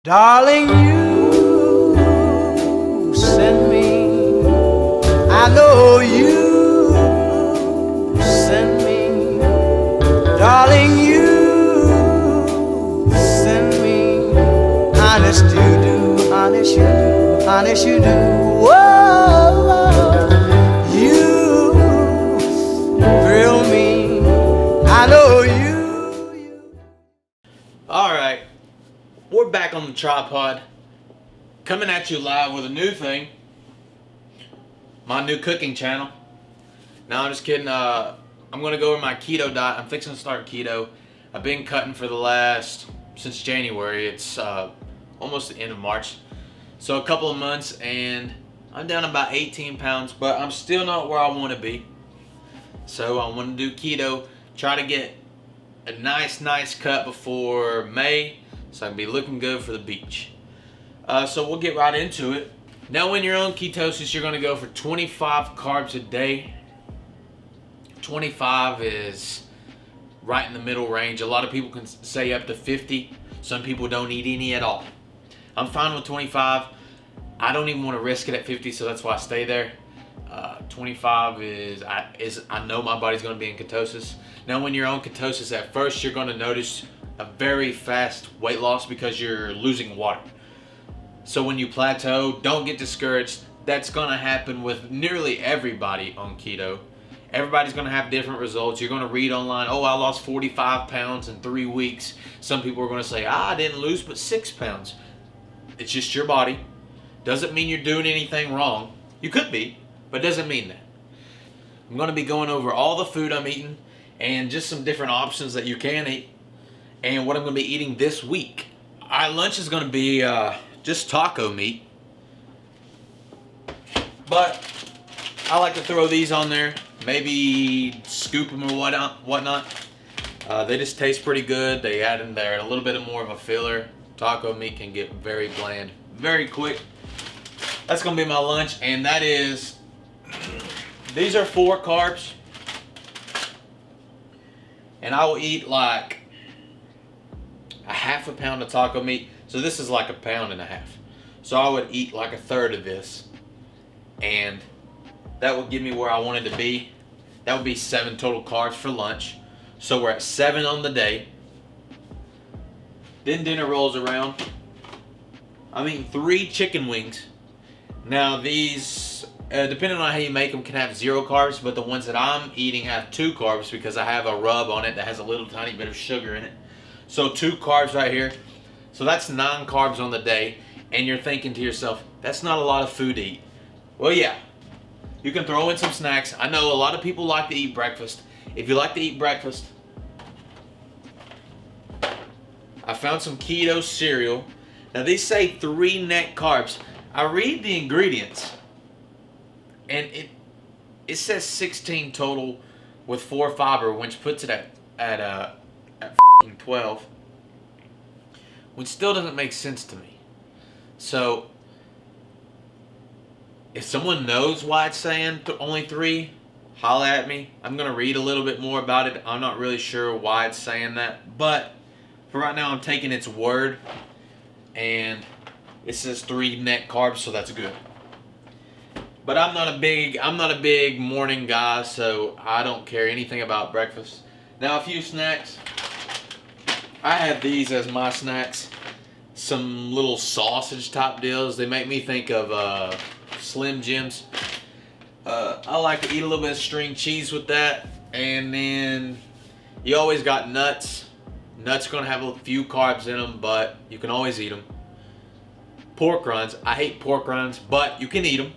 Darling, you send me. I know you send me. Darling, you send me. Honest you do, honest you do, honest you do. Whoa, you thrill me. I know you. All right, we're back on the tripod, coming at you live with a new thing, my new cooking channel. Now I'm just kidding. I'm gonna go over my keto diet. I'm fixing to start keto. I've been cutting since January. It's almost the end of March, so a couple of months, and I'm down about 18 pounds, but I'm still not where I want to be. So I want to do keto, try to get a nice cut before May, so I can be looking good for the beach. So we'll get right into it. Now, when you're on ketosis, you're going to go for 25 carbs a day. 25 is right in the middle range. A lot of people can say up to 50. Some people don't eat any at all. I'm fine with 25. I don't even want to risk it at 50, so that's why I stay there. 25 is I know my body's going to be in ketosis. Now, when you're on ketosis, at first you're going to notice a very fast weight loss because you're losing water. So when you plateau, don't get discouraged. That's going to happen with nearly everybody on keto. Everybody's going to have different results. You're going to read online, oh, I lost 45 pounds in 3 weeks. Some people are going to say, I didn't lose but 6 pounds. It's just your body. Doesn't mean you're doing anything wrong. You could be, but doesn't mean that. I'm going to be going over all the food I'm eating and just some different options that you can eat and what I'm going to be eating this week. Our lunch is going to be just taco meat, but I like to throw these on there, maybe scoop them or whatnot. They just taste pretty good. They add in there a little bit more of a filler. Taco meat can get very bland very quick. That's going to be my lunch, and that is, these are 4 carbs, and I will eat like a half a pound of taco meat. So this is like 1.5 pounds. So I would eat like 1/3 of this, and that would give me where I wanted to be. That would be 7 total carbs for lunch. So we're at 7 on the day. Then dinner rolls around. I'm eating 3 chicken wings. Now these, depending on how you make them, can have 0 carbs, but the ones that I'm eating have 2 carbs because I have a rub on it that has a little tiny bit of sugar in it. So 2 carbs right here. So that's 9 carbs on the day. And you're thinking to yourself, that's not a lot of food to eat. Well, yeah. You can throw in some snacks. I know a lot of people like to eat breakfast. If you like to eat breakfast, I found some keto cereal. Now these say 3 net carbs. I read the ingredients, and it says 16 total with 4 fiber, which puts it at 12, which still doesn't make sense to me. So if someone knows why it's saying only 3, holla at me. I'm gonna read a little bit more about it. I'm not really sure why it's saying that, but for right now I'm taking its word, and it says 3 net carbs, so that's good. But I'm not a big morning guy, so I don't care anything about breakfast. Now, a few snacks. I have these as my snacks. Some little sausage type deals. They make me think of Slim Jims. I like to eat a little bit of string cheese with that, and then you always got nuts. Nuts are gonna have a few carbs in them, but you can always eat them. Pork rinds. I hate pork rinds, but you can eat them.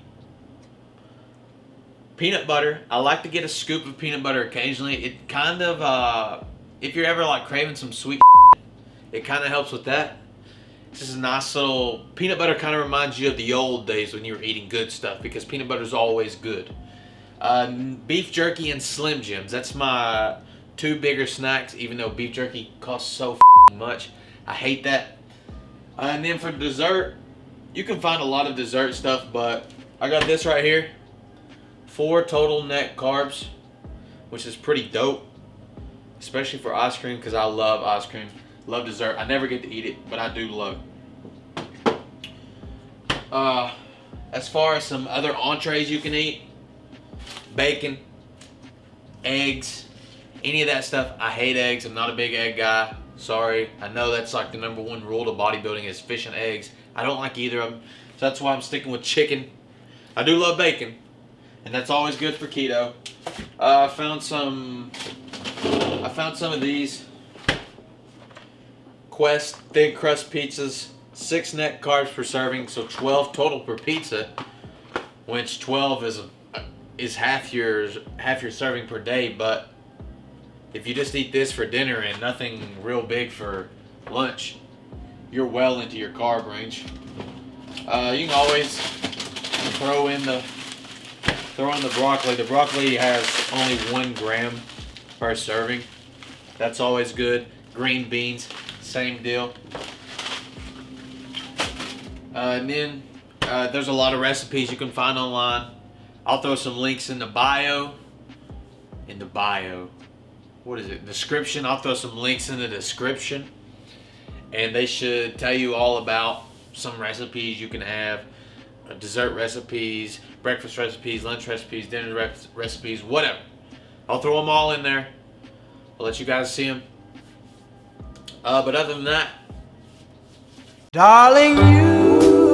Peanut butter. I like to get a scoop of peanut butter occasionally. It kind of, if you're ever like craving some sweet, it kind of helps with that. This is a nice little, peanut butter kind of reminds you of the old days when you were eating good stuff, because peanut butter is always good. Beef jerky and Slim Jims. That's my 2 bigger snacks, even though beef jerky costs so much. I hate that. And then for dessert, you can find a lot of dessert stuff, but I got this right here. 4 total net carbs, which is pretty dope, especially for ice cream, because I love ice cream. Love dessert. I never get to eat it, but I do love it. As far as some other entrees you can eat, bacon, eggs, any of that stuff. I hate eggs. I'm not a big egg guy. Sorry. I know that's like the #1 rule to bodybuilding is fish and eggs. I don't like either of them. So that's why I'm sticking with chicken. I do love bacon, and that's always good for keto. I found some of these Quest thin crust pizzas, 6 net carbs per serving, so 12 total per pizza, which 12 is half your serving per day. But if you just eat this for dinner and nothing real big for lunch, you're well into your carb range. You can always throw in the broccoli. The broccoli has only 1 gram per serving. That's always good. Green beans, same deal. And then there's a lot of recipes you can find online. I'll throw some links in the bio. What is it? Description. I'll throw some links in the description. And they should tell you all about some recipes you can have. Dessert recipes, breakfast recipes, lunch recipes, dinner recipes, whatever. I'll throw them all in there. I'll let you guys see them. But other than that, darling, you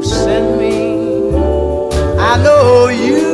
send me. I know you